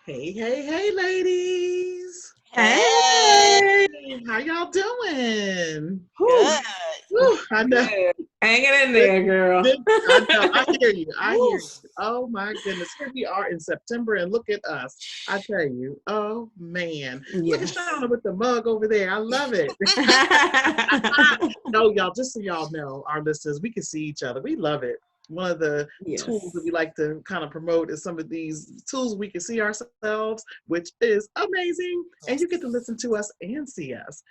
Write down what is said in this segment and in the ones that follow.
Hey, hey, hey, ladies. Hey, Hey, How y'all doing? whew, good. Whew, I know. good. Hanging in This, there, girl. I know. I hear you. I hear Woo. you. Oh my goodness. Here we are in September and look at us. I tell you. Oh man. Look at Yes. Shauna with the mug over there. I love it. No, y'all, just so y'all know, our listeners, we can see each other. We love it. One of the tools that Yes. we like to kind of promote is some of these tools we can see ourselves, which is amazing. And Yes. you get to listen to us and see us.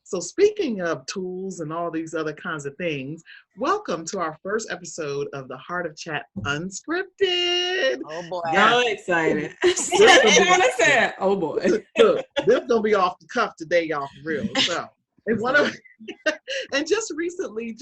So, speaking of tools and all these other kinds of things, welcome to our first episode of the Heart of Chat Unscripted. Oh boy. Yes, So excited. this is gonna be Shauna said, oh boy. look, this is gonna be off the cuff today, y'all, for real. So, and one of Excited. and just recently,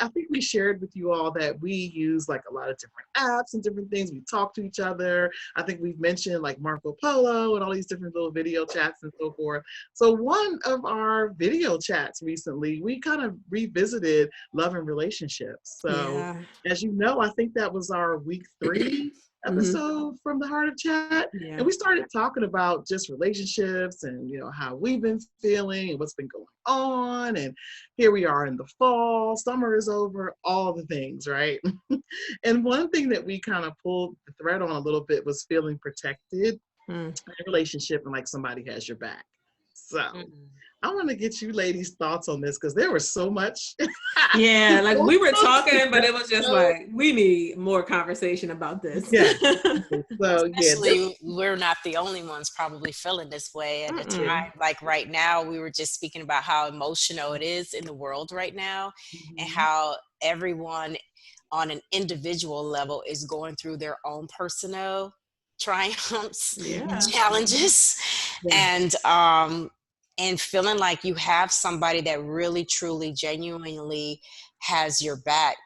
I think we shared with you all that we use like a lot of different apps and different things. We talk to each other. I think we've mentioned like Marco Polo and all these different little video chats and so forth. So one of our video chats recently, we kind of revisited love and relationships. So Yeah. as you know, I think that was our week 3 hmm episode from the Heart of Chat. And Yeah. we started talking about just relationships and, how we've been feeling and what's been going on. And here we are in the fall, summer is over, all the things, right? And one thing that we kind of pulled the thread on a little bit was feeling protected Mm. in a relationship and like somebody has your back. So Mm. I want to get you ladies' thoughts on this because there was so much. Yeah, like we were talking, but it was just So, like, we need more conversation about this. yeah. So yeah, this. Especially, we're not the only ones probably feeling this way at a Yeah. Mm-mm. time. Like right now, we were just speaking about how emotional it is in the world right now, and Mhm. how everyone on an individual level is going through their own personal triumphs, Mhm. Yeah. challenges, Yeah. and feeling like you have somebody that really truly genuinely has your back,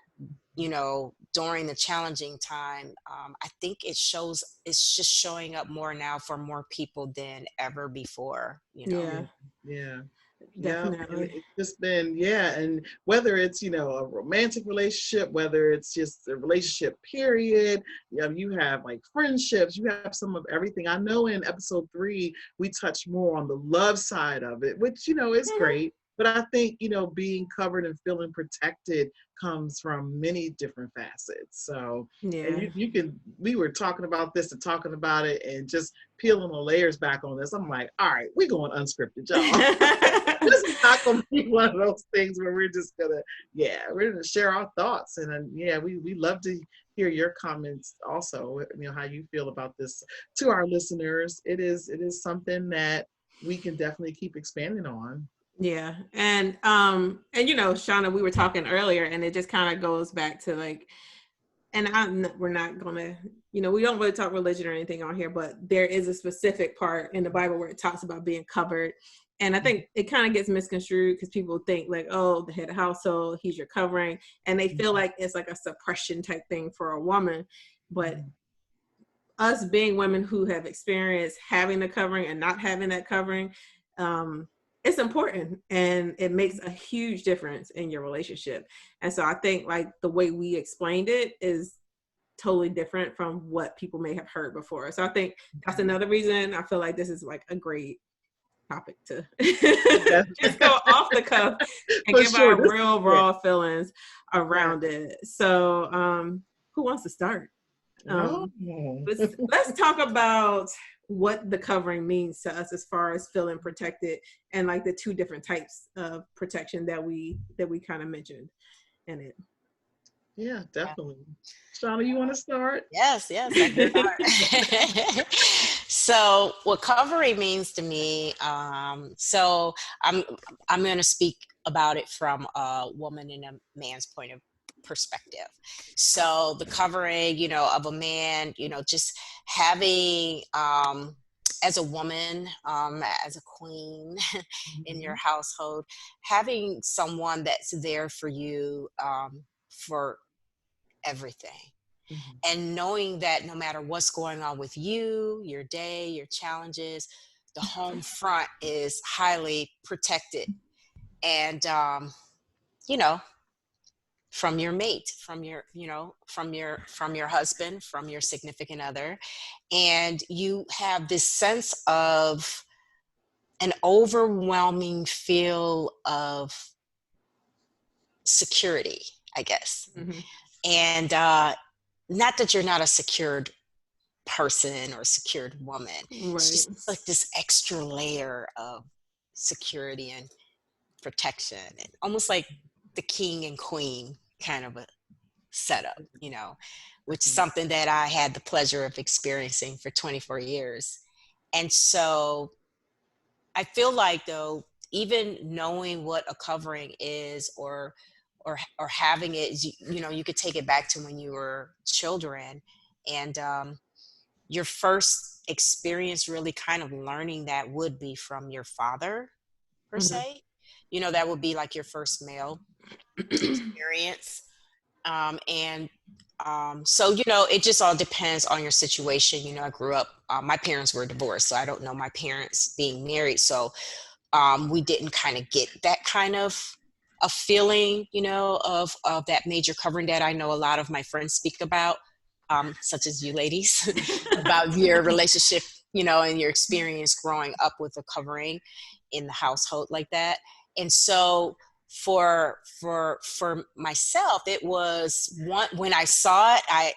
during the challenging time. I think it's just showing up more now for more people than ever before. Yeah. Yeah, Yeah. Yeah, and definitely. it's just been, yeah, and whether it's, a romantic relationship, whether it's just a relationship period, you have like friendships, you have some of everything. I know in episode 3, we touched more on the love side of it, which, is Mhm. great. But I think, being covered and feeling protected comes from many different facets. So, and Yeah. we were talking about this and talking about it and just peeling the layers back on this. I'm like, all right, we're going unscripted, y'all. This is not gonna be one of those things where we're just gonna, yeah, we're gonna share our thoughts. And then, yeah, we love to hear your comments also, how you feel about this to our listeners. It is something that we can definitely keep expanding on. Yeah. And Shauna, we were talking earlier and it just kind of goes back to like, and we're not gonna, we don't really talk religion or anything on here, but there is a specific part in the Bible where it talks about being covered. And I think it kind of gets misconstrued because people think like, oh, the head of household, he's your covering. And they feel like it's like a suppression type thing for a woman. But Mhm. us being women who have experienced having the covering and not having that covering, it's important and it makes a huge difference in your relationship. And so I think like the way we explained it is totally different from what people may have heard before. So I think that's another reason I feel like this is like a great topic to Yes. just go off the cuff and For give sure. our This, real yeah, raw feelings yeah. around it. So who wants to start? Oh. Let's talk about what the covering means to us as far as feeling protected and like the two different types of protection that we kind of mentioned in it. Yeah, definitely. Shauna, you want to start? Yes, yes, I can start. So, what covering means to me, so I'm going to speak about it from a woman and a man's point of perspective. So, the covering, of a man, just having, as a woman, as a queen in your Mhm. household, having someone that's there for you, for everything, Mhm. and knowing that no matter what's going on with you, your day, your challenges, the home front is highly protected. And, you know, from your mate, from your, from your husband, from your significant other. And you have this sense of an overwhelming feel of security, I guess. Mm-hmm. And not that you're not a secured person or secured woman. It's Right. just like this extra layer of security and protection, and almost like the king and queen kind of a setup, which is something that I had the pleasure of experiencing for 24 years. And so I feel like, though, even knowing what a covering is, or having it, you could take it back to when you were children, and your first experience really kind of learning that would be from your father, per Mm-hmm. se. That would be like your first male experience. And so, it just all depends on your situation. I grew up, my parents were divorced, so I don't know my parents being married. So we didn't kind of get that kind of a feeling, of that major covering that I know a lot of my friends speak about, such as you ladies, about your relationship, and your experience growing up with a covering in the household like that. And so for myself, it was when I saw it, I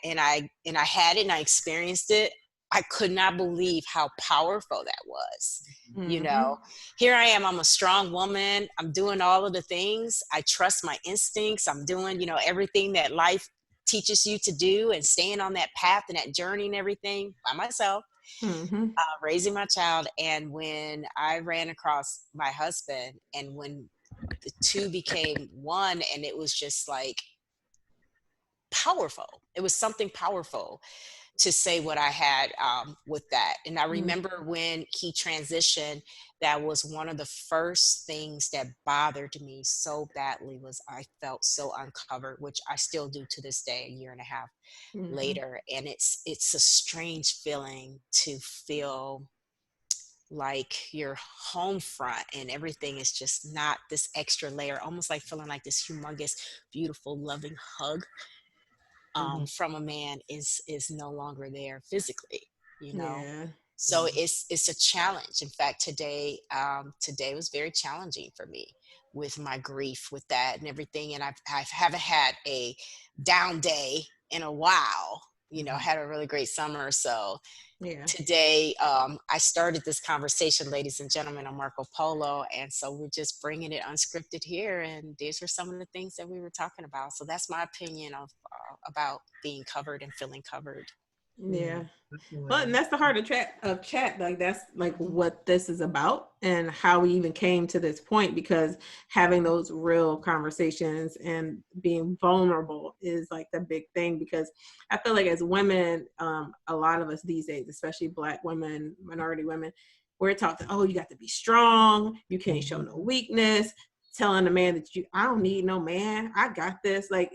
had it and I experienced it. I could not believe how powerful that was. Mm-hmm. Here I am, I'm a strong woman. I'm doing all of the things. I trust my instincts. I'm doing, everything that life teaches you to do, and staying on that path and that journey and everything by myself, Mm-hmm. raising my child. And when I ran across my husband, and when the two became one, and it was just like powerful. It was something powerful to say what I had with that. And I remember when he transitioned, that was one of the first things that bothered me so badly, was I felt so uncovered, which I still do to this day, a year and a half Mm-hmm. later. And it's a strange feeling to feel like your home front and everything is just not this extra layer, almost like feeling like this humongous, beautiful, loving hug from a man is no longer there physically, Yeah. so it's a challenge. In fact, today was very challenging for me with my grief with that and everything. And I haven't had a down day in a while. Had a really great summer. So Yeah. today, I started this conversation, ladies and gentlemen, on Marco Polo. And so we're just bringing it unscripted here. And these are some of the things that we were talking about. So that's my opinion of about being covered and feeling covered. Yeah. Well, and that's the heart of chat. Like, that's like what this is about, and how we even came to this point, because having those real conversations and being vulnerable is like the big thing. Because I feel like as women, a lot of us these days, especially Black women, minority women, we're taught that, oh, you got to be strong, you can't show no weakness, telling a man that I don't need no man, I got this, like,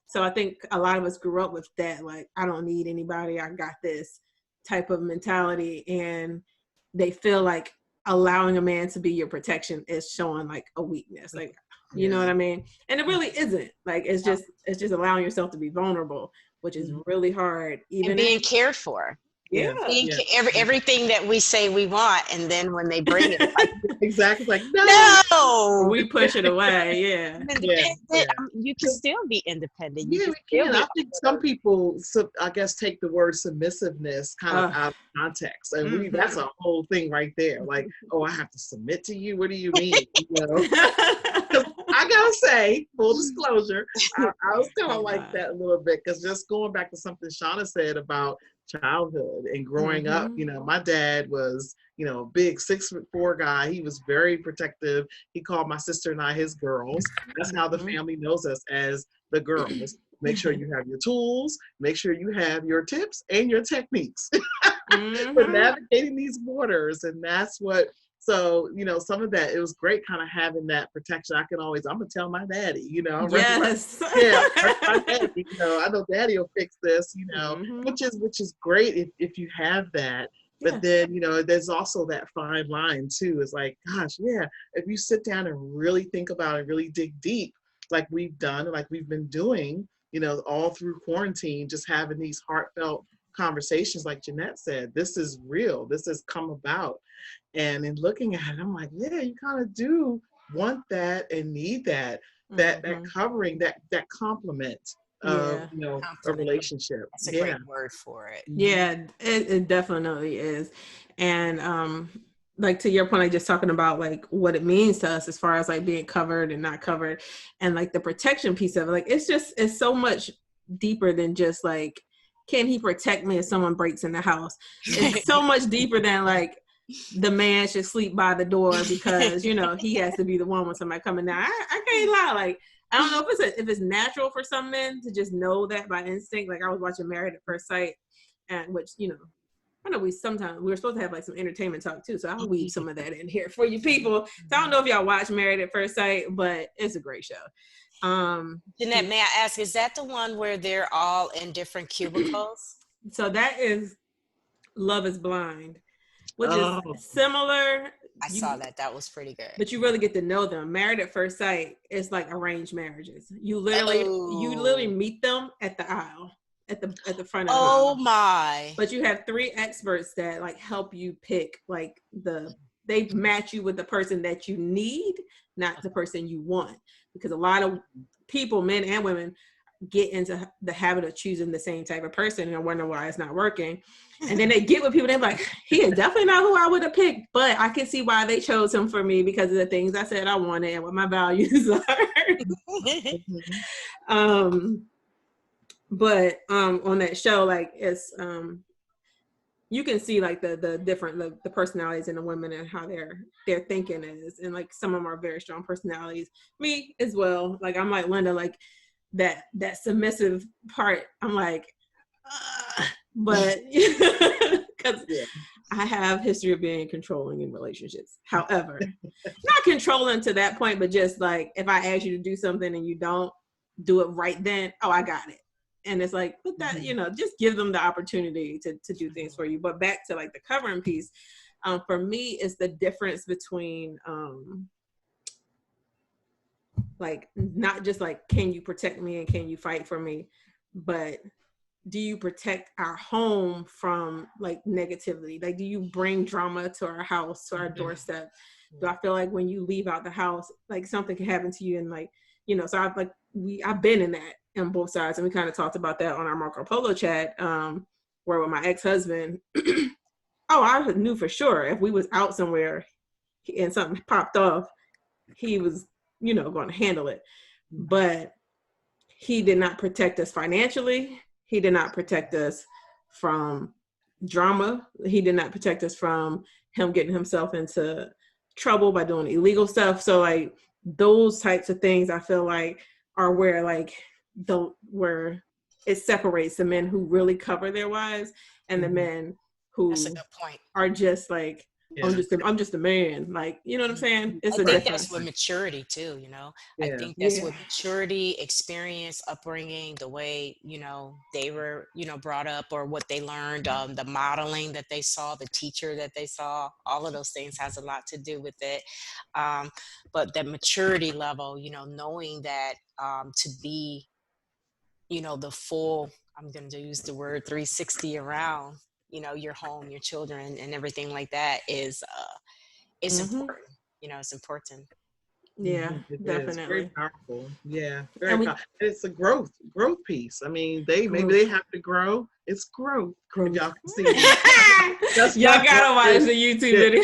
So I think a lot of us grew up with that, like, I don't need anybody, I got this type of mentality. And they feel like allowing a man to be your protection is showing like a weakness. Like, you know what I mean? And it really isn't. Like, it's just allowing yourself to be vulnerable, which is really hard. Even and being cared for. Yeah. Everything that we say we want, and then when they bring it, like, exactly, like no, we push it away. Yeah. You can still be independent. We can. I think some people, I guess, take the word submissiveness kind of out of context, and that's a whole thing right there. Like, oh, I have to submit to you. What do you mean? I gotta say, full disclosure, I was kind of like that a little bit, because just going back to something Shauna said about childhood and growing up, my dad was, a big 6'4" guy. He was very protective. He called my sister and I his girls. That's how the family knows us, as the girls. Make sure you have your tools, make sure you have your tips and your techniques for navigating these waters. And that's what, so, some of that, it was great kind of having that protection. I'm gonna tell my daddy, Yes. My daddy, I know daddy will fix this, which is great if you have that. But then, there's also that fine line too. It's like, gosh, yeah, if you sit down and really think about it, really dig deep, like we've done, like we've been doing, all through quarantine, just having these heartfelt conversations, like Jeanette said. This is real. This has come about. And in looking at it, I'm like, yeah, you kind of do want that and need that covering, that complement of, a Compliment. relationship. That's a Yeah. great word for it. Yeah, it definitely is. And like to your point, like just talking about like what it means to us as far as like being covered and not covered, and like the protection piece of it, like it's so much deeper than just like, can he protect me if someone breaks in the house? It's so much deeper than like the man should sleep by the door because he has to be the one when somebody coming down. I can't lie, like I don't know if it's natural for some men to just know that by instinct. Like I was watching Married at First Sight, and which I know we were supposed to have like some entertainment talk too, so I'll weave some of that in here for you people. So I don't know if y'all watch Married at First Sight, but it's a great show. Jeanette, may I ask, is that the one where they're all in different cubicles? So that is Love is Blind, which is similar. I saw that. That was pretty good. But you really get to know them. Married at First Sight is like arranged marriages. You literally meet them at the aisle, at the front of the aisle. Oh my. But you have 3 experts that like help you pick like they match you with the person that you need, not the person you want. Because a lot of people, men and women, get into the habit of choosing the same type of person and wonder why it's not working. And then they get with people, they're like, he is definitely not who I would have picked, but I can see why they chose him for me because of the things I said I wanted and what my values are. But on that show, like it's you can see like the different the personalities in the women and how their thinking is, and like some of them are very strong personalities. Me as well. Like I'm like Lynda, like that submissive part. I'm like, but because I have history of being controlling in relationships. However, not controlling to that point, but just like if I ask you to do something and you don't do it right then, oh, I got it. And it's like, but that, just give them the opportunity to do things for you. But back to like the covering piece, for me, it's the difference between like not just like, can you protect me and can you fight for me, but do you protect our home from like negativity? Like, do you bring drama to our house, to our doorstep? Do I feel like when you leave out the house, like something can happen to you and like, so I've been in that on both sides. And we kind of talked about that on our Marco Polo chat, where with my ex-husband, I knew for sure if we was out somewhere and something popped off, he was, going to handle it. But he did not protect us financially. He did not protect us from drama. He did not protect us from him getting himself into trouble by doing illegal stuff. So like those types of things I feel like are where like where it separates the men who really cover their wives and the men who That's a good point. are just like, I'm just a man. Like, you know what I'm saying? It's I a think difference. that's with maturity too, Yeah. I think that's with maturity, experience, upbringing, the way, they were, brought up or what they learned, the modeling that they saw, the teacher that they saw, all of those things has a lot to do with it. But that maturity level, knowing that to be, the full, I'm going to use the word 360 around, your home, your children and everything like that is important. It's important. Yeah, it definitely. Is very powerful. Yeah, very powerful. It's a growth piece. I mean, maybe they have to grow. It's growth. If y'all can see it. Y'all gotta watch the YouTube video.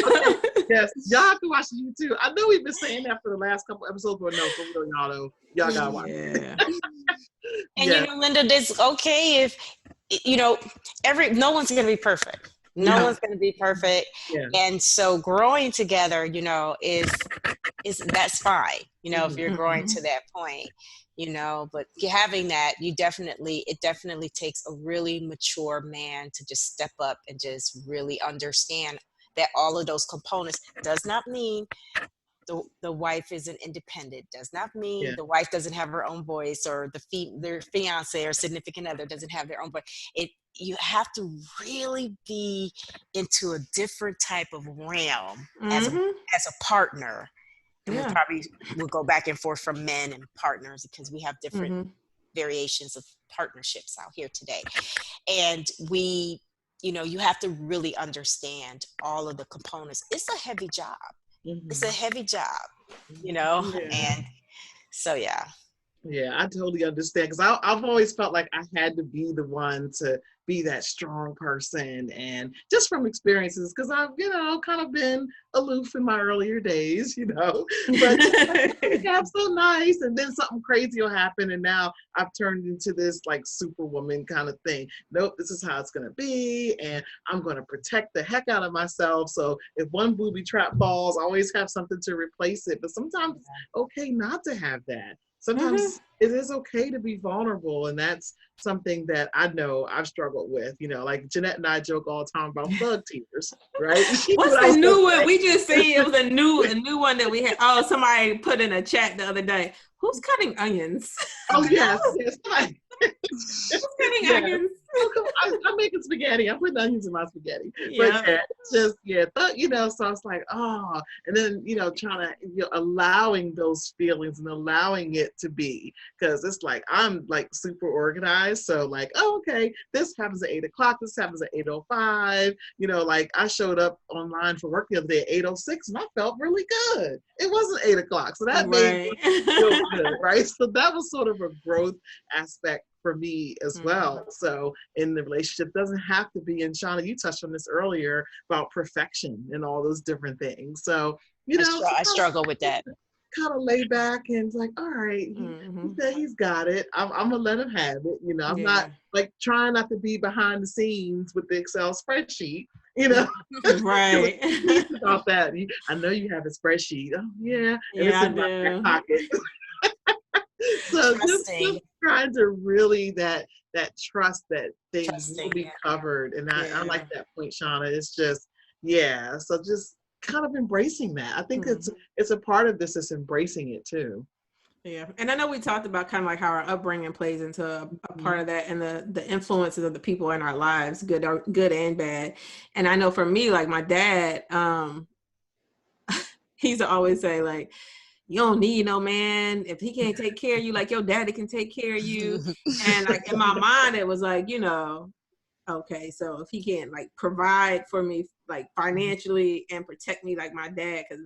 Yes, y'all have to watch the YouTube. I know we've been saying that for the last couple episodes, but no, for real, y'all gotta watch it. And Lynda, it's okay if no one's gonna be perfect. No one's gonna be perfect. Yeah. And so growing together, is that's fine, if you're growing to that point, but having that, it definitely takes a really mature man to just step up and just really understand that all of those components does not mean the wife isn't independent, does not mean the wife doesn't have her own voice, or their fiance or significant other doesn't have their own voice. You have to really be into a different type of realm as a partner And we probably will go back and forth from men and partners because we have different variations of partnerships out here today. And we, you have to really understand all of the components. It's a heavy job. It's a heavy job, and so, yeah. Yeah, I totally understand, because I've always felt like I had to be the one to be that strong person, and just from experiences, because I've kind of been aloof in my earlier days, but it got so nice, and then something crazy will happen, and now I've turned into this like superwoman kind of thing. Nope, this is how it's gonna be, and I'm gonna protect the heck out of myself. So if one booby trap falls, I always have something to replace it. But sometimes it's okay not to have that. Sometimes it is okay to be vulnerable, and that's something that I know I've struggled with. Like Jeanette and I joke all the time about thug tears, right? What's the new one? We just see it was a new one that we had. Oh, somebody put in a chat the other day. Who's cutting onions? Oh yes, right. Who's cutting onions? I'm making spaghetti. I'm putting onions in my spaghetti. But it's just so I was like, oh, and then trying to allowing those feelings and allowing it to be, because it's like I'm like super organized. So like, oh, okay, this happens at 8:00. This happens at 8:05. Like I showed up online for work the other day at 8:06, and I felt really good. It wasn't 8:00, so that made me feel good, right? So that was sort of a growth aspect for me as well. So in the relationship, doesn't have to be, and Shauna, you touched on this earlier about perfection and all those different things. So I struggle with that. Kind of lay back and like, all right, he said he's got it. I'm gonna let him have it. I'm not like trying not to be behind the scenes with the Excel spreadsheet. Right. About that. I know you have a spreadsheet. Oh yeah, and yeah, it's in my back pocket. So just trying to really that trust that things will be covered. And I like that point, Shauna. It's just, so just kind of embracing that. I think it's a part of this is embracing it too. Yeah. And I know we talked about kind of like how our upbringing plays into a part of that, and the influences of the people in our lives, good and bad. And I know for me, like my dad, he used to always say like, you don't need no man. If he can't take care of you, like your daddy can take care of you. And like in my mind, it was like, okay, so if he can't like provide for me, like financially, and protect me like my dad, because,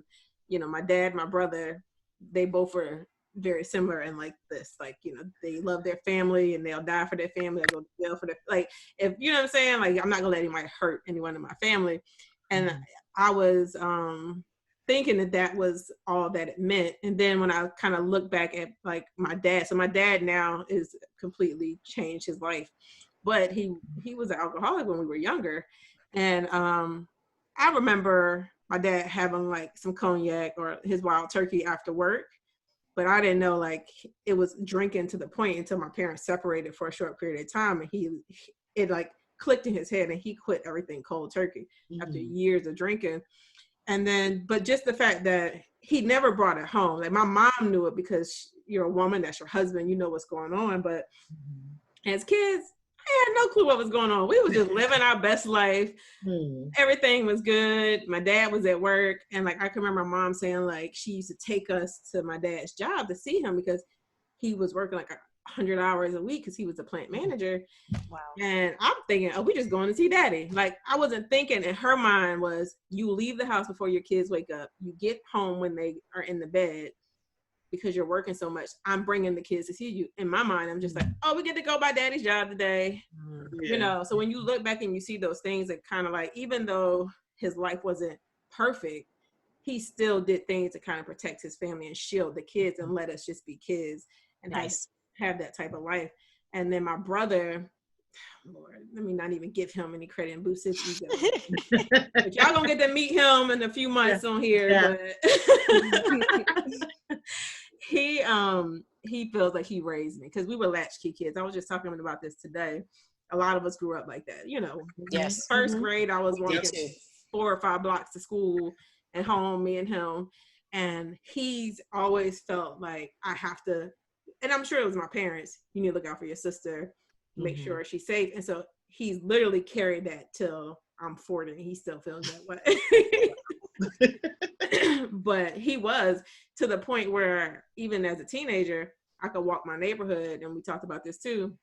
my dad, my brother, they both were very similar and like this, like, they love their family and they'll die for their family. They'll go to jail for their, like, if, you know what I'm saying? Like, I'm not gonna let anybody hurt anyone in my family. And I was, thinking that was all that it meant. And then when I kind of look back at like my dad, so my dad now is completely changed his life, but he was an alcoholic when we were younger. And I remember my dad having like some cognac or his wild turkey after work, but I didn't know like it was drinking to the point until my parents separated for a short period of time, and it like clicked in his head and he quit everything cold turkey after years of drinking. And then, but just the fact that he never brought it home. Like my mom knew it because you're a woman, that's your husband, you know what's going on. But as kids, I had no clue what was going on. We were just living our best life. Everything was good. My dad was at work. And like, I can remember my mom saying like, she used to take us to my dad's job to see him because he was working like 100 hours a week because he was a plant manager. Wow. And I'm thinking, oh, we just going to see daddy. Like I wasn't thinking, in her mind was, you leave the house before your kids wake up. You get home when they are in the bed because you're working so much. I'm bringing the kids to see you. In my mind, I'm just like, oh, we get to go by daddy's job today. So when you look back and you see those things, that kind of like, even though his life wasn't perfect, he still did things to kind of protect his family and shield the kids and let us just be kids and have that type of life. And then my brother, Lord, let me not even give him any credit and boost his ego. But y'all gonna get to meet him in a few months on here. But he feels like he raised me because we were latchkey kids. I was just talking about this today. A lot of us grew up like that, Yes. First grade, I was walking 4 or 5 blocks to school and home, me and him. And he's always felt like I have to, and I'm sure it was my parents, you need to look out for your sister, make sure she's safe. And so he's literally carried that till I'm 40 and he still feels that way. but he was, to the point where even as a teenager, I could walk my neighborhood, and we talked about this too.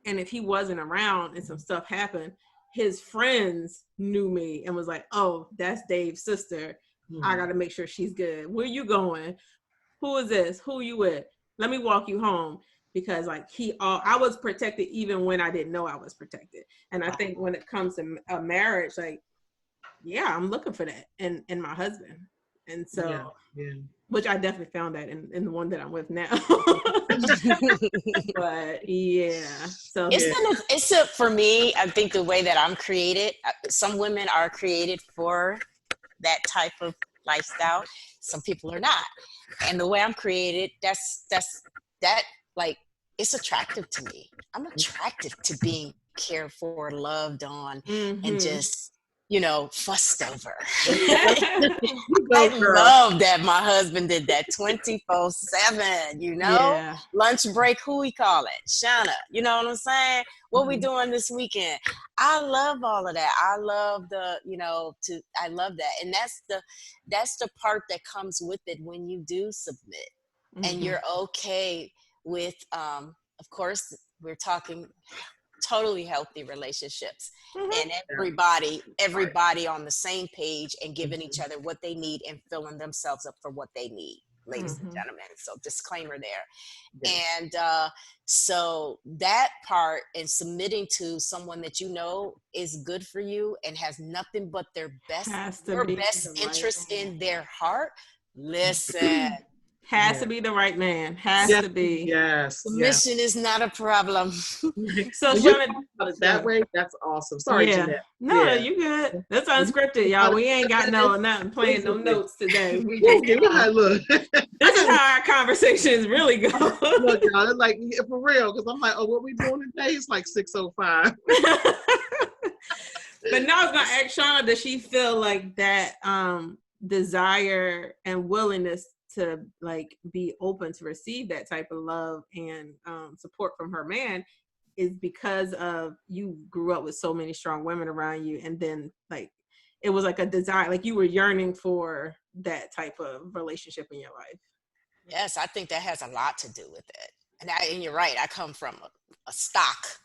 And if he wasn't around and some stuff happened, his friends knew me and was like, "Oh, that's Dave's sister. I got to make sure she's good. Where you going? Who is this? Who you with? Let me walk you home." Because like I was protected even when I didn't know I was protected. And I think when it comes to a marriage, like, yeah, I'm looking for that in my husband. And so, which I definitely found that in the one that I'm with now. But yeah, so it's for me, I think the way that I'm created, some women are created for that type of lifestyle. Some people are not. And the way I'm created, that's like, it's attractive to me. I'm attracted to being cared for, loved on, and just, fussed over. I love that my husband did that 24/7, lunch break, who we call it? Shauna, you know what I'm saying? What we doing this weekend? I love all of that. I love I love that. And that's the part that comes with it when you do submit and you're okay with, of course, we're talking totally healthy relationships and everybody on the same page and giving each other what they need and filling themselves up for what they need, ladies and gentlemen. So disclaimer there. And so that part, and submitting to someone that is good for you and has nothing but your best interest in their heart. Listen. Has to be the right man. Has to be. Yes. Submission is not a problem. So Shauna, that way, that's awesome. Sorry, Jeanette. No, you good. That's unscripted, y'all. We ain't got nothing playing no notes today. We just look. This is how our conversations really go. Look, y'all, it's like, for real, because I'm like, oh, what we doing today? It's like 6:05. But now I was gonna ask Shauna, does she feel like that desire and willingness to like be open to receive that type of love and support from her man is because of you grew up with so many strong women around you, and then like it was like a desire, like you were yearning for that type of relationship in your life? Yes, I think that has a lot to do with it. And you're right, I come from a stock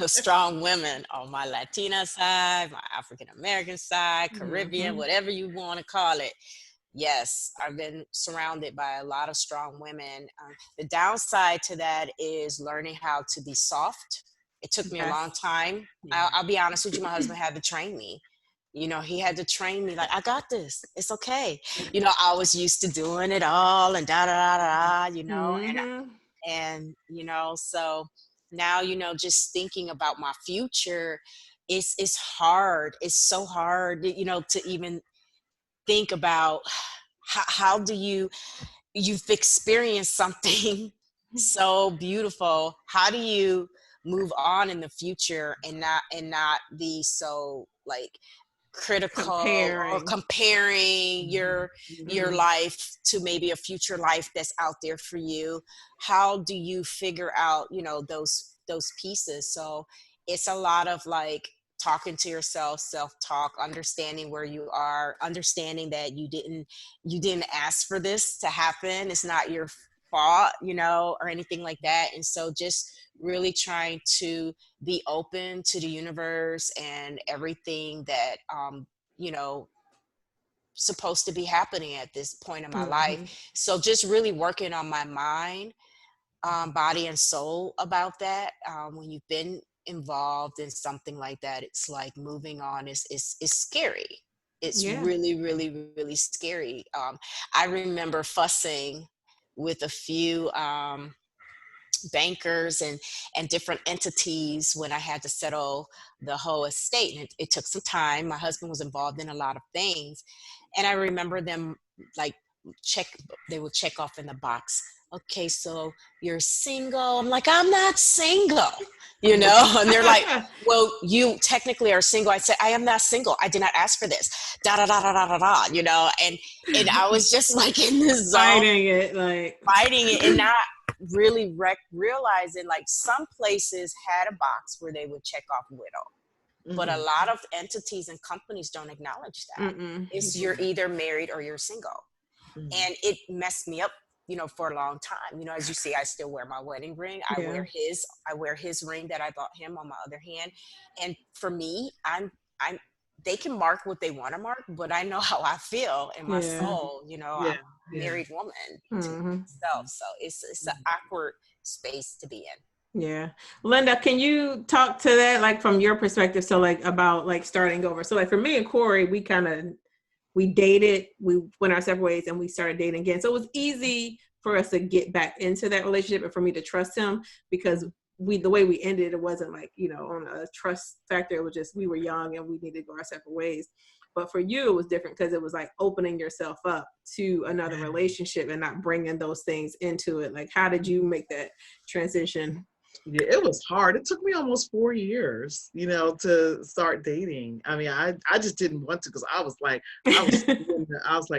of strong women on my Latina side, my African American side, Caribbean, whatever you want to call it. Yes, I've been surrounded by a lot of strong women. The downside to that is learning how to be soft. It took me a long time. I'll be honest with you, my husband had to train me. He had to train me like, I got this. It's okay. I was used to doing it all and and so now, just thinking about my future, it's hard. It's so hard, to even think about how do you've experienced something so beautiful. How do you move on in the future and not be so like critical or comparing your life to maybe a future life that's out there for you? How do you figure out those pieces? So it's a lot of like talking to yourself, self-talk, understanding where you are, understanding that you didn't ask for this to happen. It's not your fault, or anything like that. And so just really trying to be open to the universe and everything that, supposed to be happening at this point in my life. So just really working on my mind, body and soul about that. When you've been involved in something like that, it's like moving on is scary. It's really, really, really scary. I remember fussing with a few bankers and different entities when I had to settle the whole estate. And it took some time. My husband was involved in a lot of things. And I remember them like they would check off in the box, okay, so you're single. I'm like, I'm not single, and they're like, well, you technically are single. I said, I am not single. I did not ask for this, da da da da da da da, and I was just like in this zone, fighting it and not really realizing like some places had a box where they would check off widow. but a lot of entities and companies don't acknowledge that. It's you're either married or you're single. And it messed me up, for a long time. As you see, I still wear my wedding ring. I wear his ring that I bought him on my other hand. And for me, they can mark what they want to mark, but I know how I feel in my soul. I'm a married woman to myself. So it's an awkward space to be in. Yeah. Lynda, can you talk to that, like, from your perspective? So, like, about, like, starting over. So, like, for me and Corey, we dated, we went our separate ways, and we started dating again. So it was easy for us to get back into that relationship and for me to trust him, because the way we ended, it wasn't like, on a trust factor. It was just, we were young and we needed to go our separate ways. But for you, it was different, because it was like opening yourself up to another relationship and not bringing those things into it. Like, how did you make that transition? Yeah, it was hard. It took me almost 4 years, to start dating. I mean, I just didn't want to, because I was like,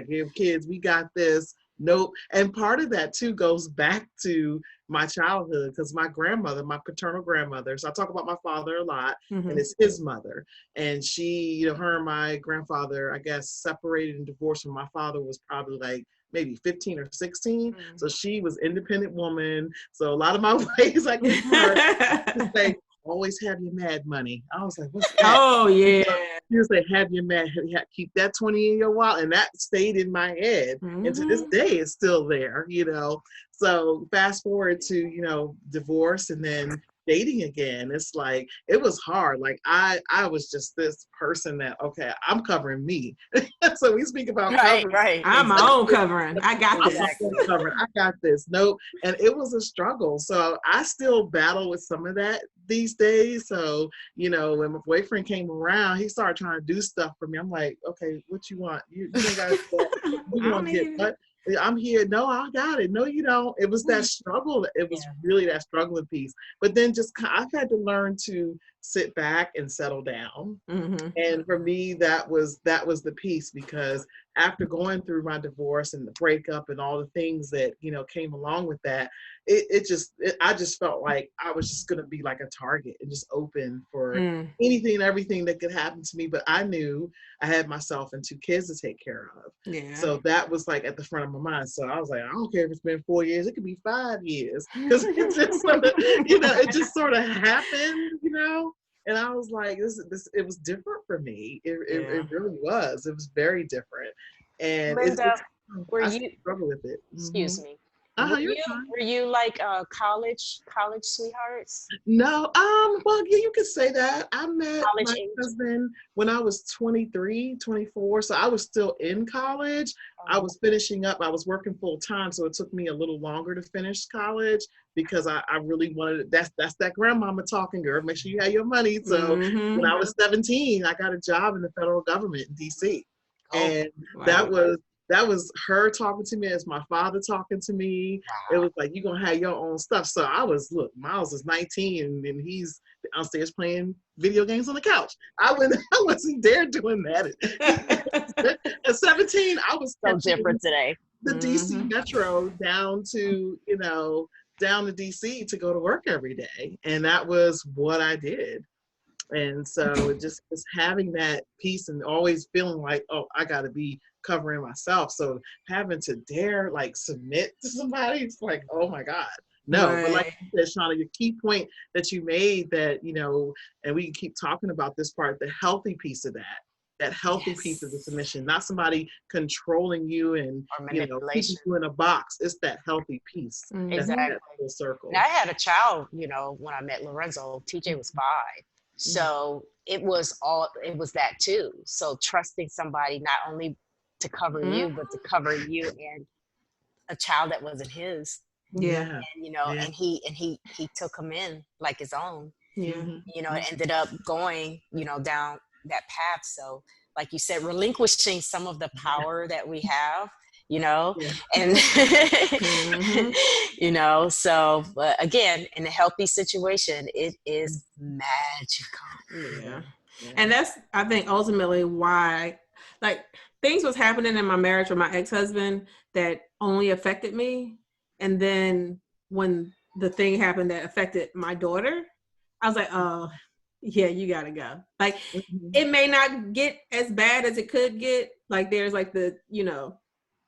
yeah, kids, we got this. Nope. And part of that too goes back to my childhood, because my grandmother, my paternal grandmother, so I talk about my father a lot, and it's his mother. And she, her and my grandfather, I guess, separated and divorced when my father was probably like maybe 15 or 16. So she was independent woman. So a lot of my ways I get her to say, always have your mad money. I was like, what's that? Oh, yeah. She would say, have your mad, keep that 20 in your wallet. And that stayed in my head. And to this day, it's still there, So fast forward to, divorce and then dating again. It's like, it was hard. Like, I was just this person that, okay, I'm covering me. So we speak about covering. Right. I'm my own covering. I got this. I got this. Nope. And it was a struggle. So I still battle with some of that these days. So, when my boyfriend came around, he started trying to do stuff for me. I'm like, okay, what you want? You ain't got to you want to get what? I'm here. No, I got it. No, you don't. It was that struggle. It was really that struggling piece. But then I've had to learn to sit back and settle down. And for me, that was the piece, because after going through my divorce and the breakup and all the things that, came along with that, I just felt like I was just going to be like a target and just open for anything and everything that could happen to me. But I knew I had myself and 2 kids to take care of. Yeah. So that was like at the front of my mind. So I was like, I don't care if it's been 4 years, it could be 5 years. Because it just sort of, it just sort of happened, And I was like, it was different for me. It really was. It was very different. And Lynda, I struggle with it. Excuse me. Were you like college sweethearts? No, well, yeah, you could say that. I met my husband when I was 23, 24, so I was still in college. I was finishing up. I was working full time, so it took me a little longer to finish college, because I really wanted that's that grandmama talking, girl. Make sure you have your money. So when I was 17, I got a job in the federal government in DC. And that was her talking to me as my father talking to me. Wow. It was like, you're going to have your own stuff. So Miles is 19 and he's downstairs playing video games on the couch. I wasn't there doing that. At 17, I was so different today. The DC Metro down to DC to go to work every day. And that was what I did. And so just having that piece and always feeling like, oh, I got to be covering myself. So having to dare like submit to somebody, it's like, oh my God, no. Right. But like you said, Shauna, your key point that you made that, and we can keep talking about this part, the healthy piece of that healthy piece of the submission, not somebody controlling you and keeping you in a box. It's that healthy piece. Exactly. That full circle. Now, I had a child, when I met Lorenzo. TJ was 5. So it was that too. So trusting somebody not only to cover you, but to cover you and a child that wasn't his. Yeah. And, and he took him in like his own. Yeah. It ended up going, down that path. So like you said, relinquishing some of the power that we have, and, so, but again, in a healthy situation, it is magical. Yeah. And that's, I think, ultimately why, like, things was happening in my marriage with my ex-husband that only affected me. And then when the thing happened that affected my daughter, I was like, oh, yeah, you gotta go. Like, Mhm. it may not get as bad as it could get. Like, there's like the,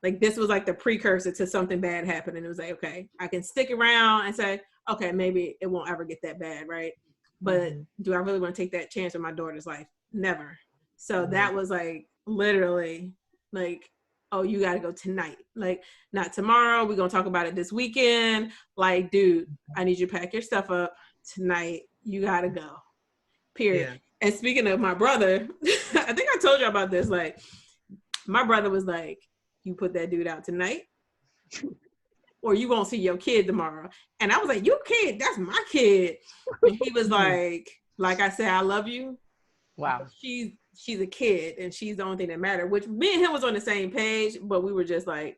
like this was like the precursor to something bad happening. It was like, okay, I can stick around and say, okay, maybe it won't ever get that bad, right? But Mhm. do I really want to take that chance with my daughter's life? Never. So Right. that was like literally like, oh, you got to go tonight. Like, not tomorrow. We're going to talk about it this weekend. Like, dude, I need you to pack your stuff up tonight. You got to go. Period. Yeah. And speaking of my brother, I think I told you about this. Like, my brother was like, you put that dude out tonight or you won't see your kid tomorrow. And I was like, you kid, that's my kid. And he was like I said, I love you. Wow. She's a kid and she's the only thing that mattered, which me and him was on the same page, but we were just like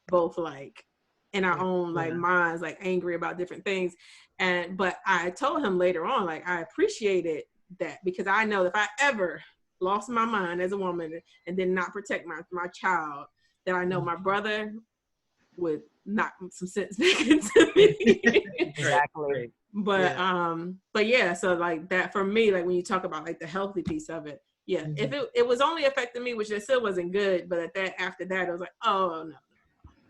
both like in our own like minds, like angry about different things. But I told him later on, like, I appreciated that because I know if I ever lost my mind as a woman and did not protect my child, that I know my brother would knock some sense back into me. Exactly. But yeah, so like that for me, like when you talk about like the healthy piece of it, yeah, if it was only affecting me, which it still wasn't good, but after that it was like, oh no.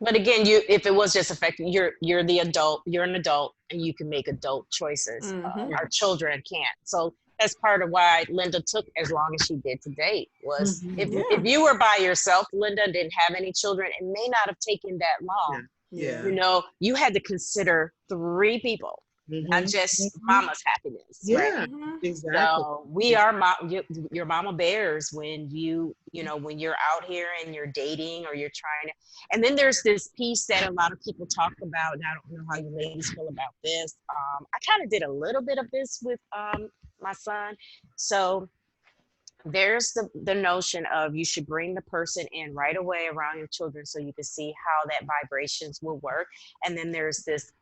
But again, if it was just affecting, you're the adult, you're an adult, and you can make adult choices. Our children can't. So that's part of why Lynda took as long as she did to date. Was if you were by yourself, Lynda didn't have any children, it may not have taken that long. Yeah. You know, you had to consider 3 people, not just mama's happiness, right? Exactly. So we are your mama bears when when you're out here and you're dating or you're trying to. And then there's this piece that a lot of people talk about, and I don't know how you ladies feel about this. I kind of did a little bit of this with my son. So there's the notion of you should bring the person in right away around your children so you can see how that vibrations will work. And then there's this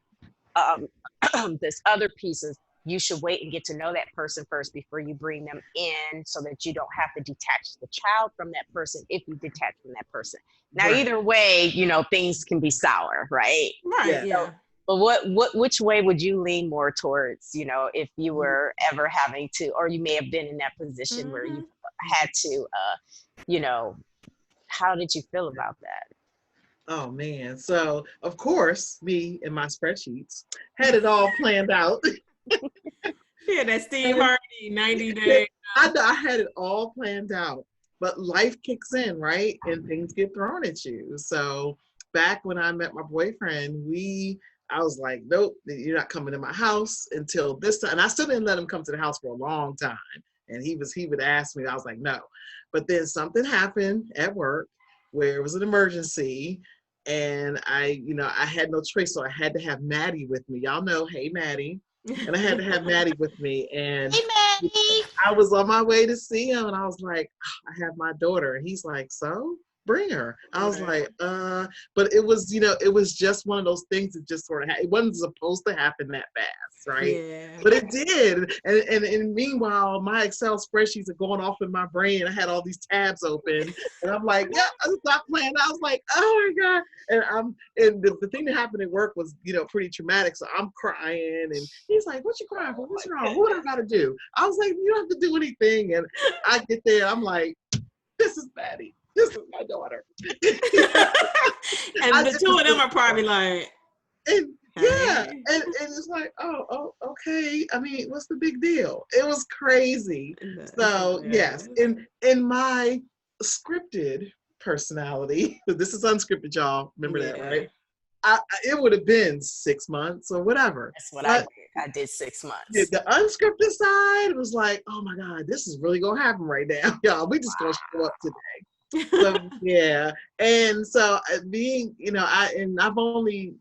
this other piece is you should wait and get to know that person first before you bring them in so that you don't have to detach the child from that person if you detach from that person. Now, either way, things can be sour, right? Right, yeah. So, but which way would you lean more towards, if you were ever having to, or you may have been in that position where you had to, how did you feel about that? Oh man. So of course, me and my spreadsheets had it all planned out. Yeah, that Steve Harvey 90 days. I had it all planned out. But life kicks in, right? And things get thrown at you. So back when I met my boyfriend, I was like, nope, you're not coming to my house until this time. And I still didn't let him come to the house for a long time. And he would ask me, I was like, no. But then something happened at work where it was an emergency. And I had no choice. So I had to have Maddie with me. Y'all know, hey, Maddie. And I had to have Maddie with me. And hey, Maddie. I was on my way to see him. And I was like, oh, I have my daughter. And he's like, so? Bring her. I was like, but it was, it was just one of those things that just sort of, it wasn't supposed to happen that fast, right? Yeah. But it did. And meanwhile, my Excel spreadsheets are going off in my brain. I had all these tabs open and I'm like, yeah, I stopped playing. I was like, oh my God. And the thing that happened at work was, pretty traumatic. So I'm crying and he's like, what you crying for? What's wrong? What do I got to do? I was like, you don't have to do anything. And I get there, I'm like, this is Maddie. This is my daughter. And the two of them are probably like, and it's like, oh, okay. I mean, what's the big deal? It was crazy. So yes, in my scripted personality, this is unscripted, y'all. Remember that, right? It would have been 6 months or whatever. That's what I did. I did 6 months. The unscripted side was like, oh my God, this is really gonna happen right now, y'all. We just gonna show up today. So yeah, and so being, I've only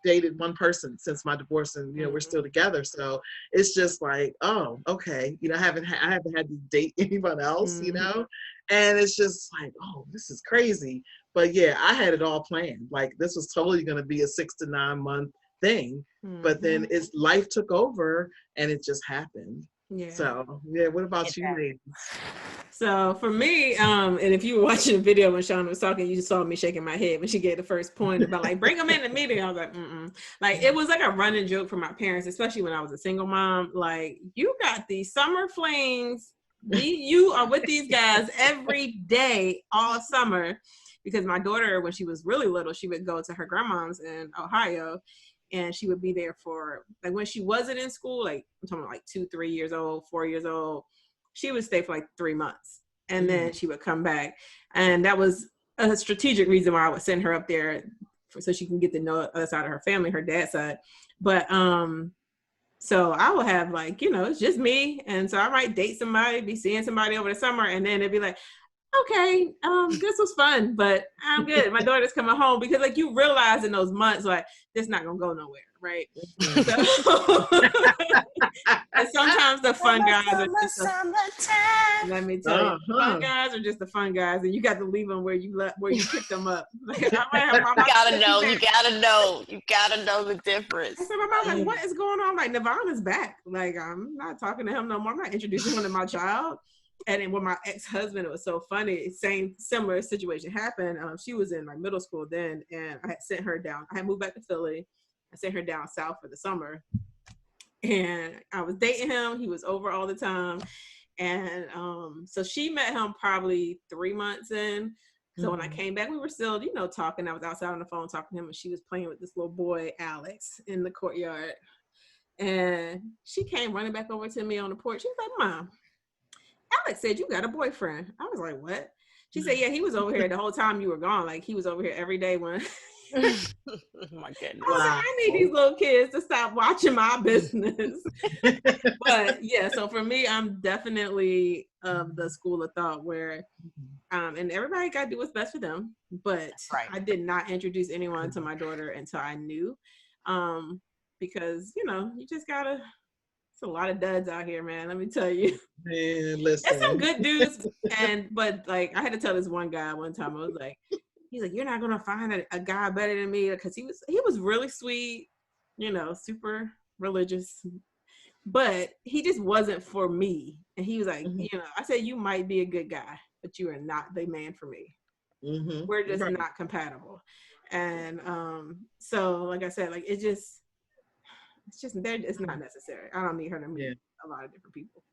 dated one person since my divorce, and we're still together. So it's just like, oh, okay, I haven't had to date anyone else, and it's just like, oh, this is crazy. But yeah, I had it all planned. Like this was totally going to be a 6 to 9 month thing, but then life took over, and it just happened. Yeah. So yeah, what about you, ladies? So for me, and if you were watching the video when Shauna was talking, you saw me shaking my head when she gave the first point about like, bring them in the meeting. I was like, mm-mm. Like, it was like a running joke for my parents, especially when I was a single mom. Like, you got these summer flings. You are with these guys every day, all summer. Because my daughter, when she was really little, she would go to her grandma's in Ohio, and she would be there for, like, when she wasn't in school, like, I'm talking about like 2, 3 years old, 4 years old, she would stay for like 3 months, and then she would come back. And that was a strategic reason why I would send her up there so she can get to know the other side of her family, her dad's side. But so I would have, like, you know, it's just me, and so I might date somebody, be seeing somebody over the summer, and then it'd be like, okay, this was fun, but I'm good. My daughter's coming home, because like you realize in those months, like, this not gonna go nowhere, right? So, and sometimes the fun guys are just let me tell you, fun guys are just the fun guys, and you got to leave them where you picked them up. Like, I might have my mom, you gotta know the difference. I said, my mom's like, what is going on? Like, Nirvana's back. Like, I'm not talking to him no more. I'm not introducing him to my child. And then with my ex-husband, it was so funny. Similar situation happened. She was in like middle school then, and I had sent her down. I had moved back to Philly. I sent her down south for the summer, and I was dating him. He was over all the time, and so she met him probably 3 months in. So when I came back, we were still, you know, talking. I was outside on the phone talking to him, and she was playing with this little boy, Alex, in the courtyard. And she came running back over to me on the porch. She was like, Mom, Alex said you got a boyfriend. I was like, what? She said, yeah, he was over here the whole time you were gone. Like, he was over here every day when Oh my goodness. I was like, I need these little kids to stop watching my business. But yeah, so for me, I'm definitely of the school of thought where and everybody got to do what's best for them. But I did not introduce anyone to my daughter until I knew. Because, you know, you just gotta, it's a lot of duds out here, man. Let me tell you. Man, listen. There's some good dudes, but like, I had to tell this one guy one time. I was like, he's like, you're not gonna find a guy better than me, because he was really sweet, you know, super religious, but he just wasn't for me. And he was like, you know, I said, you might be a good guy, but you are not the man for me. We're just not compatible. And so like I said, like, it's not necessary. I don't need her to meet a lot of different people.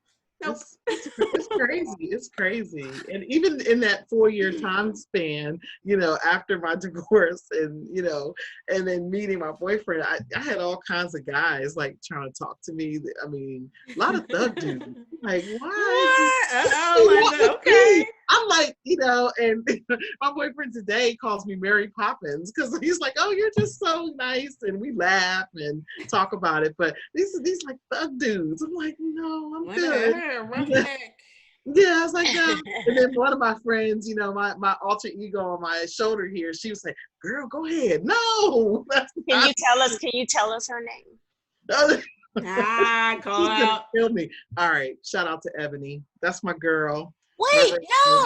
Nope. It's crazy. It's crazy. And even in that 4-year time span, you know, after my divorce and, you know, and then meeting my boyfriend, I had all kinds of guys like trying to talk to me. I mean, a lot of thug dudes. Like, why? Okay. I'm like, you know, and my boyfriend today calls me Mary Poppins, because he's like, oh, you're just so nice, and we laugh and talk about it. But these like thug dudes. I'm like, no, I'm good. Yeah, I was like, no. And then one of my friends, you know, my alter ego on my shoulder here, she was like, girl, go ahead. No. Can you tell us her name? Call out. Kill me. All right. Shout out to Ebony. That's my girl. Wait,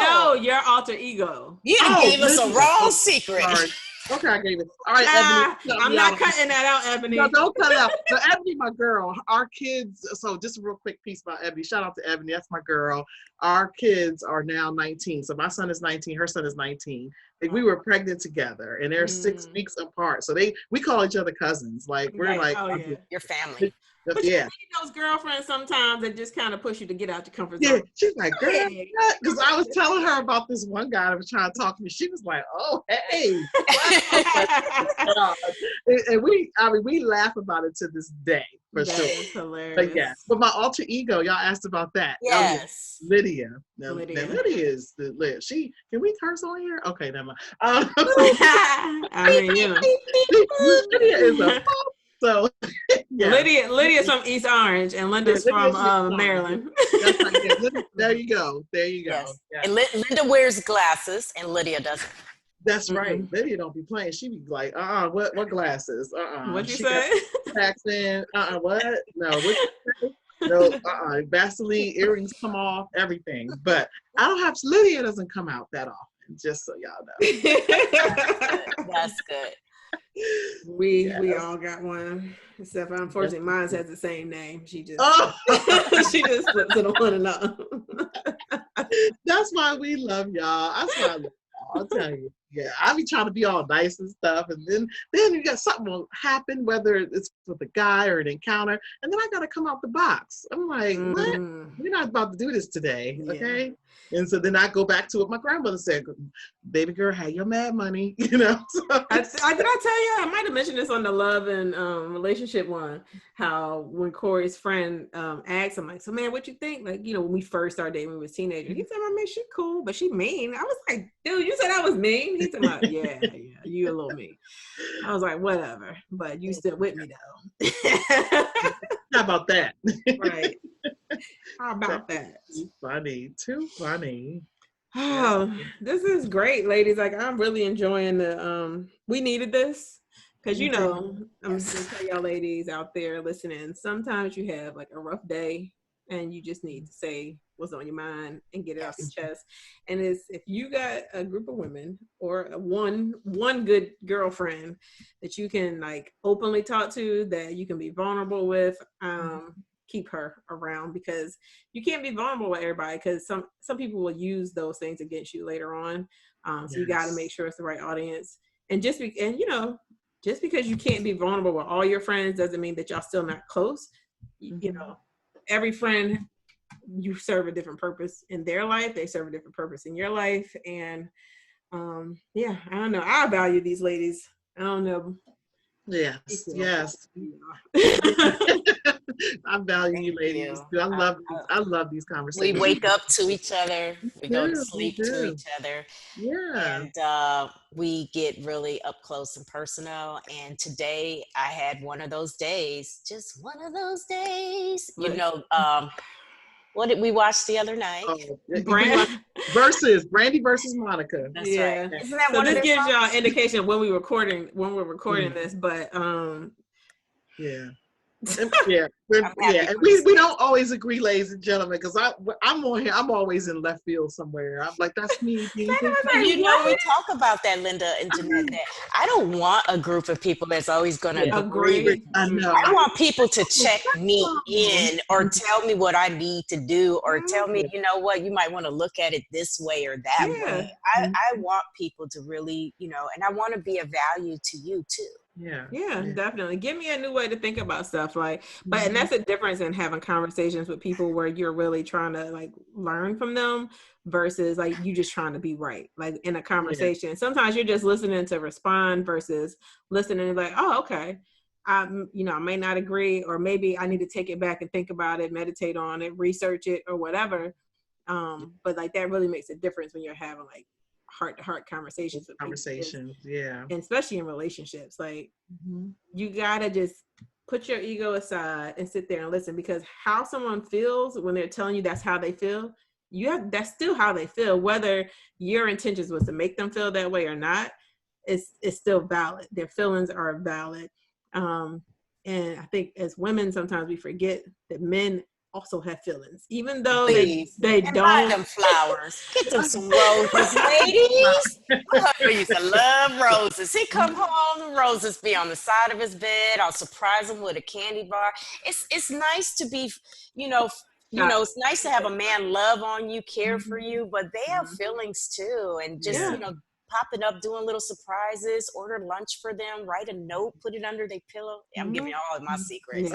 no, your alter ego. You gave us a wrong secret. Sorry. Okay, I gave it. All right, Ebony. I'm not cutting that out, Ebony. No, don't cut it out. So Ebony, my girl, our kids, so just a real quick piece about Ebony. Shout out to Ebony. That's my girl. Our kids are now 19. So my son is 19. Her son is 19. Like, we were pregnant together, and they're 6 weeks apart. So we call each other cousins. Like, we're your family. But you need those girlfriends sometimes that just kind of push you to get out your comfort zone. Yeah, she's like, girl, because I was telling her about this one guy that was trying to talk to me. She was like, oh, hey. And we laugh about it to this day, for sure. It's hilarious. But but my alter ego, y'all asked about that. Yes. Lydia. Now, Lydia is can we curse on here? Okay, never mind. I mean, you know. Lydia is a so Lydia's from East Orange, and Lynda's from Maryland. There you go. Yes. Yeah. And Lynda wears glasses, and Lydia doesn't. That's right. Lydia don't be playing. She be like, what glasses? What'd you say? Accent. What? No. What you say? No. Vaseline earrings come off. Everything. But I don't have. Lydia doesn't come out that often. Just so y'all know. That's good. We all got one, except unfortunately mine has the same name. She just she just flips it on and on. That's why we love y'all. That's why I love y'all. I'll tell you. Yeah, I be trying to be all nice and stuff, and then you got something will happen, whether it's with a guy or an encounter, and then I gotta come out the box. I'm like, what? We're not about to do this today, okay? And so then I go back to what my grandmother said, baby girl, have your mad money, you know? So did I tell you, I might have mentioned this on the love and relationship one, how when Corey's friend asked him, like, so man, what you think? Like, you know, when we first started dating, when we were teenagers, he said, I mean, she cool, but she mean. I was like, dude, you said I was mean? He said, like, yeah, you a little mean. I was like, whatever, but you still with me though. how about that? Right. How about that? Too funny. Oh, this is great, ladies. Like, I'm really enjoying the we needed this, because you know, I'm just gonna tell y'all ladies out there listening, sometimes you have like a rough day and you just need to say what's on your mind and get it off your chest. And it's, if you got a group of women or one good girlfriend that you can like openly talk to, that you can be vulnerable with, keep her around, because you can't be vulnerable with everybody, because some people will use those things against you later on. So you got to make sure it's the right audience. And just because you can't be vulnerable with all your friends doesn't mean that y'all still not close. You know, every friend, you serve a different purpose in their life, they serve a different purpose in your life. And I don't know, I value these ladies. I don't know. Yes. I value you ladies too. I love these conversations. We wake up to each other. We go to sleep to each other. Yeah. And we get really up close and personal. And today I had one of those days, just one of those days. You know, what did we watch the other night? Brandy versus Monica. That's right. Isn't that so? This gives y'all an indication when we're recording this, but and we don't always agree, ladies and gentlemen, because I'm on here, I'm always in left field somewhere. I'm like, that's me. You know, we talk about that, Lynda and Jeanette, that I don't want a group of people that's always going to agree with me. I want people to check me in or tell me what I need to do, or tell me, you know what, you might want to look at it this way or that way. I want people to really, you know, and I want to be of value to you too. Yeah, definitely. Give me a new way to think about stuff, like, but and that's the difference in having conversations with people where you're really trying to like learn from them versus like you just trying to be right. Like in a conversation, sometimes you're just listening to respond versus listening like, oh, okay, I may not agree, or maybe I need to take it back and think about it, meditate on it, research it, or whatever. But like that really makes a difference when you're having like heart-to-heart conversations with people. And especially in relationships, like you gotta just put your ego aside and sit there and listen, because how someone feels when they're telling you that's how they feel, that's still how they feel, whether your intentions was to make them feel that way or not. It's still valid. Their feelings are valid. And I think as women, sometimes we forget that men also have feelings, even though they don't. Buy them flowers. Get them some roses, ladies. My husband used to love roses. He come home, the roses be on the side of his bed. I'll surprise him with a candy bar. It's nice to be, it's nice to have a man love on you, care for you, but they have feelings too, and just popping up, doing little surprises, order lunch for them, write a note, put it under their pillow. I'm giving you all of my secrets.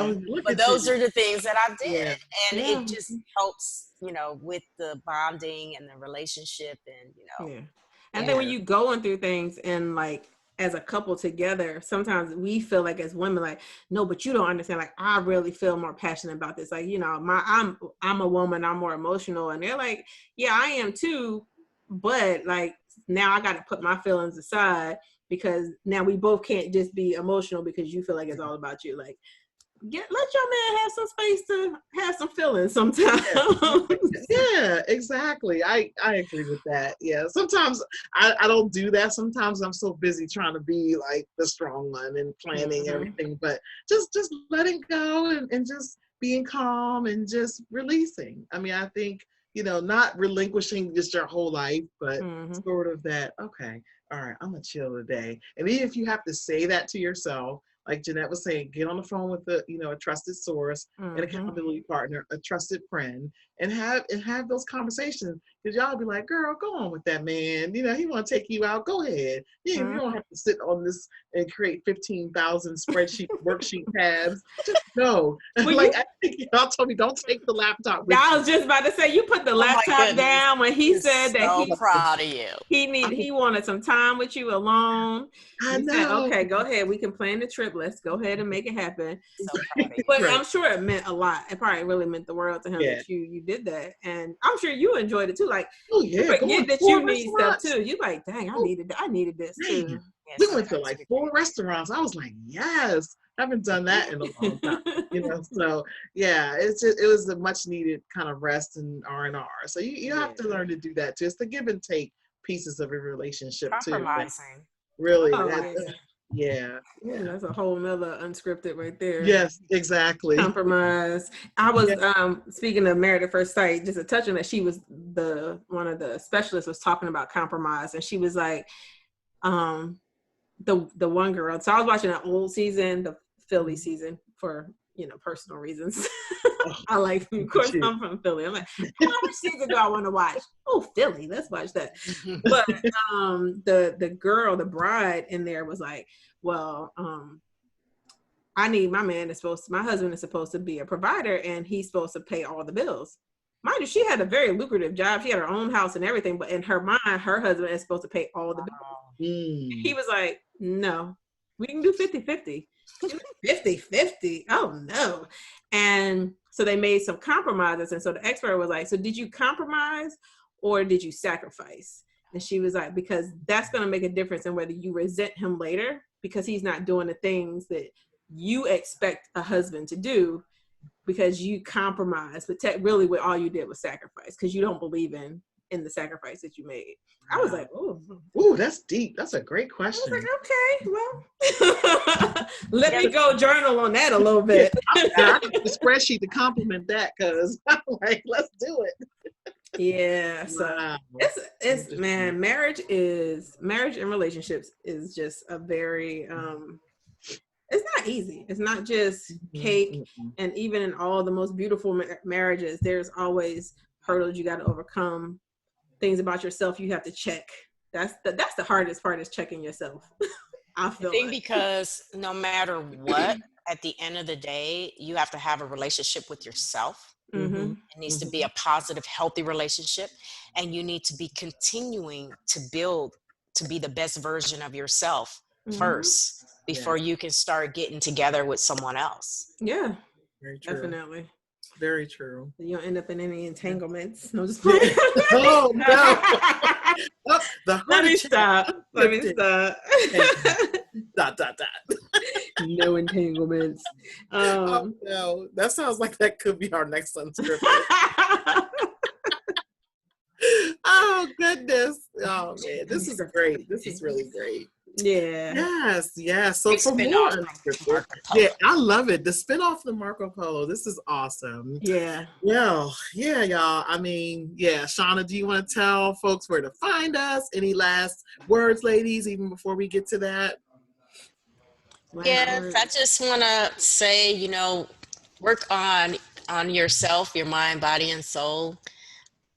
But those are the things that I did. And it just helps, with the bonding and the relationship and, And then when you going through things and like, as a couple together, sometimes we feel like as women, like, no, but you don't understand. Like, I really feel more passionate about this. Like, I'm a woman, I'm more emotional. And they're like, yeah, I am too. But like, now I got to put my feelings aside, because now we both can't just be emotional because you feel like it's all about you. Like, let your man have some space to have some feelings sometimes. Yeah, exactly. I agree with that. Yeah. Sometimes I don't do that. Sometimes I'm so busy trying to be like the strong one and planning everything, but just letting go and just being calm and just releasing. I mean, I think, not relinquishing just your whole life, but sort of that, okay, all right, I'm gonna chill today. And even if you have to say that to yourself, like Jeanette was saying, get on the phone with a trusted source, an accountability partner, a trusted friend, have those conversations. Because y'all be like, girl, go on with that man. You know, he want to take you out. Go ahead. Yeah, you don't have to sit on this and create 15,000 spreadsheet worksheet tabs. Just go. Well, like I think y'all told me, don't take the laptop with I you. was just about to say, you put the laptop down when he said that so proud of you. He wanted some time with you alone. I You know. said, okay, go ahead. We can plan the trip. Let's go ahead and make it happen. So proud of you. But I'm sure it meant a lot. It probably really meant the world to him that you did that. And I'm sure you enjoyed it too. Like, you forget that you need stuff too. You like, dang, I needed this too. Yes, we went to like 4 restaurants. I was like, yes, I haven't done that in a long time. You know, so yeah, it was a much needed kind of rest and R&R. So you have to learn to do that too. It's the give and take pieces of a relationship too. Compromising. Really, yeah, that's a whole nother unscripted right there. Yes, exactly. Compromise. I was speaking of Married at First Sight, just a touch on that. She was one of the specialists was talking about compromise, and she was like, the one girl. So I was watching an old season, the Philly season, for personal reasons. I like, of course, I'm from Philly. I'm like, which season do I want to watch? Oh, Philly, let's watch that. But the girl, the bride in there was like, well, I need my husband is supposed to be a provider, and he's supposed to pay all the bills. Mind you, she had a very lucrative job. She had her own house and everything, but in her mind, her husband is supposed to pay all the bills. He was like, no, we can do 50-50. 50-50. Oh no. And so they made some compromises. And so the expert was like, so did you compromise or did you sacrifice? And she was like, because that's going to make a difference in whether you resent him later, because he's not doing the things that you expect a husband to do, because you compromise, but really what all you did was sacrifice, because you don't believe in the sacrifice that you made. I was like, ooh, that's deep. That's a great question. I was like, okay, well, let me go journal on that a little bit. I got the spreadsheet to compliment that, because I'm like, let's do it. Yeah, so it's man, marriage and relationships is just a very it's not easy. It's not just cake. And even in all the most beautiful marriages, there's always hurdles you got to overcome, things about yourself you have to check. That's the hardest part, is checking yourself. I think because no matter what, at the end of the day, you have to have a relationship with yourself. It needs to be a positive, healthy relationship, and you need to be continuing to build to be the best version of yourself first before you can start getting together with someone else. Yeah, very true. Definitely. Very true. You don't end up in any entanglements. No, just playing. Oh no! Let me stop. Dot. No entanglements. Oh no, that sounds like that could be our next unscripted. Oh goodness! Oh man, this is great. This is really great. Yeah. Yes. So for more unscripted, I love it. The spinoff of the Marco Polo. This is awesome. Yeah. Well, yeah, y'all. I mean, Shauna, do you want to tell folks where to find us? Any last words, ladies, even before we get to that? Yes, I just want to say, work on yourself, your mind, body, and soul.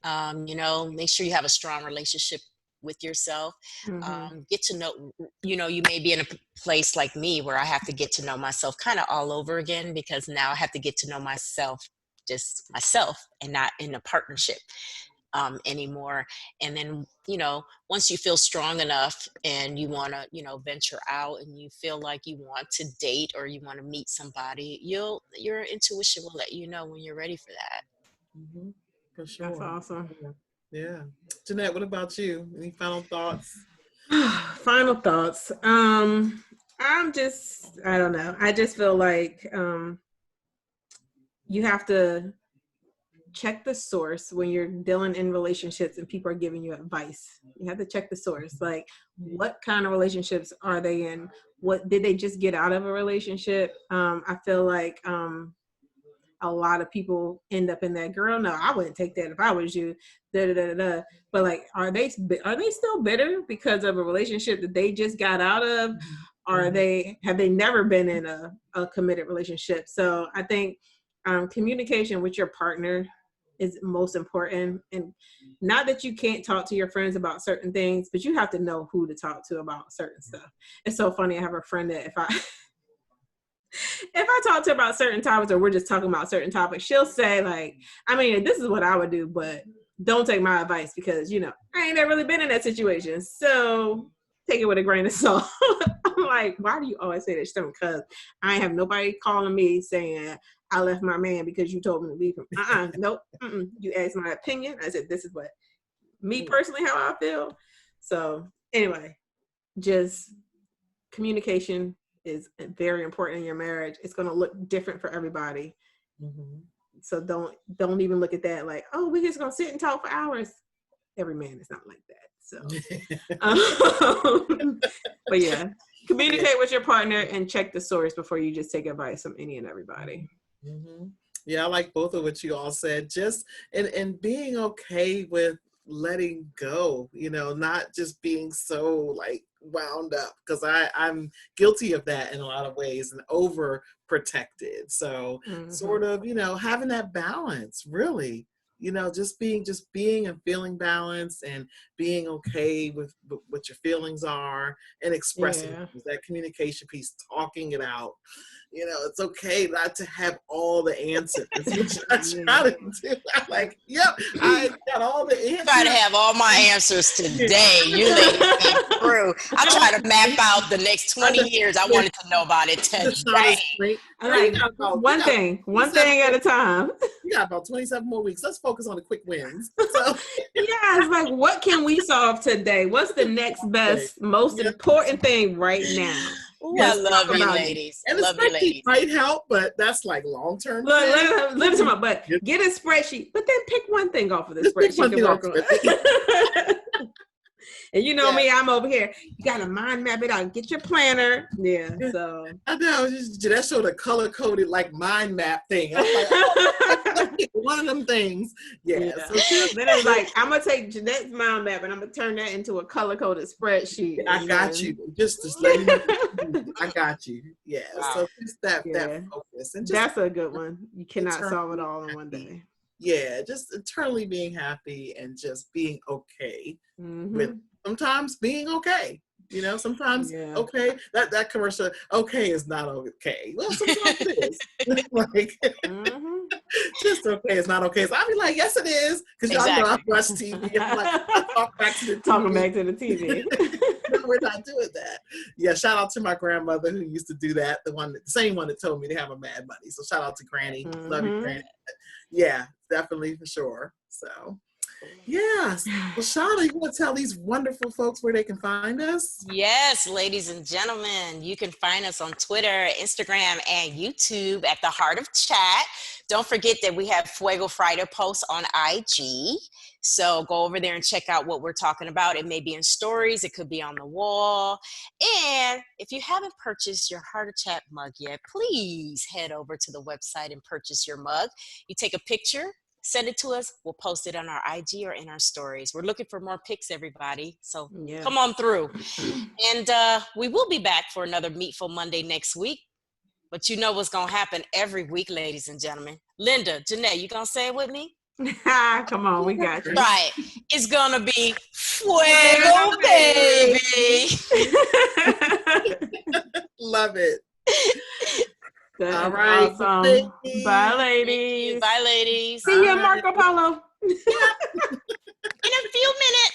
Make sure you have a strong relationship with yourself. Get to know, you may be in a place like me where I have to get to know myself kind of all over again, because now I have to get to know myself, just myself, and not in a partnership anymore. And then, once you feel strong enough and you want to, venture out and you feel like you want to date or you want to meet somebody, your intuition will let you know when you're ready for that. For sure. That's awesome. Yeah. Jeanette, what about you? Any final thoughts? Final thoughts. I don't know. I just feel like you have to check the source when you're dealing in relationships and people are giving you advice. You have to check the source. Like, what kind of relationships are they in? What did they just get out of a relationship? I feel like a lot of people end up in that, girl, no, I wouldn't take that if I was you. But like, are they still bitter because of a relationship that they just got out of? Or have they never been in a committed relationship? So I think communication with your partner is most important. And not that you can't talk to your friends about certain things, but you have to know who to talk to about certain stuff. It's so funny. I have a friend that if I talk to her about certain topics, or we're just talking about certain topics, she'll say like, I mean, this is what I would do, but don't take my advice because, you know, I ain't never really been in that situation. So take it with a grain of salt. I'm like, why do you always say that stuff? Because I ain't have nobody calling me saying I left my man because you told me to leave him. Nope. You asked my opinion. I said, this is what me personally, how I feel. So anyway, just communication is very important in your marriage. It's going to look different for everybody. Mm-hmm. So don't even look at that like, oh, we're just going to sit and talk for hours. Every man is not like that. So, but yeah, communicate with your partner and check the source before you just take advice from any and everybody. Mm-hmm. Yeah, I like both of what you all said. Just and being okay with letting go, you know, not just being so like wound up, because I'm guilty of that in a lot of ways and over protected. So sort of, you know, having that balance really, you know, just being and feeling balanced and being okay with what your feelings are and expressing that communication piece, talking it out. You know, it's okay not to have all the answers, which I try to do. I'm like, yep, I got all the answers. Try to have all my answers today. You ladies came through. I try to map out the next 20 years. I wanted to know about it today. I like one thing at a time. We got about 27 more weeks. Let's focus on the quick wins. So yeah, it's like, what can we solve today? What's the next best, most important thing right now? Ooh, yes, I love you, ladies. And love the spreadsheet might help, but that's like long term. Let us talk about, but get a spreadsheet, but then pick one thing off of the spreadsheet to work on. And you know me, I'm over here. You got to mind map it out. Get your planner. Yeah, so. I know. That showed a color-coded, like, mind map thing. I'm like, oh, one of them things. Yeah. So then it's like, I'm going to take Jeanette's mind map and I'm going to turn that into a color-coded spreadsheet. I got you. Just let me know. I got you. Yeah. Wow. So just that focus. And just, that's a good one. You cannot solve it all in one day. Yeah, just internally being happy and just being okay with sometimes being okay. You know, sometimes okay, that commercial, okay is not okay. Well, sometimes it is. Like, just okay is not okay. So I'll be like, yes, it is. Because y'all know I watch TV. I'm like, I talk back to the TV. Talking back to the TV. No, we're not doing that. Yeah, shout out to my grandmother who used to do that. The same one that told me to have a mad money. So shout out to Granny. Love you, Granny. Yeah, definitely for sure. So, yes. Well, Shauna, you want to tell these wonderful folks where they can find us? Yes, ladies and gentlemen, you can find us on Twitter, Instagram, and YouTube at The Heart of Chat. Don't forget that we have Fuego Friday posts on IG. So go over there and check out what we're talking about. It may be in stories. It could be on the wall. And if you haven't purchased your Heart of Chat mug yet, please head over to the website and purchase your mug. You take a picture, send it to us. We'll post it on our IG or in our stories. We're looking for more pics, everybody. So come on through. And we will be back for another Meatful Monday next week. But you know what's going to happen every week, ladies and gentlemen. Lynda, Jeanette, you going to say it with me? Come on, we got you. Right. It's going to be Fuego, baby. Love it. All right. Awesome. Bye, ladies. Bye, ladies. See you, Marco Polo. In a few minutes.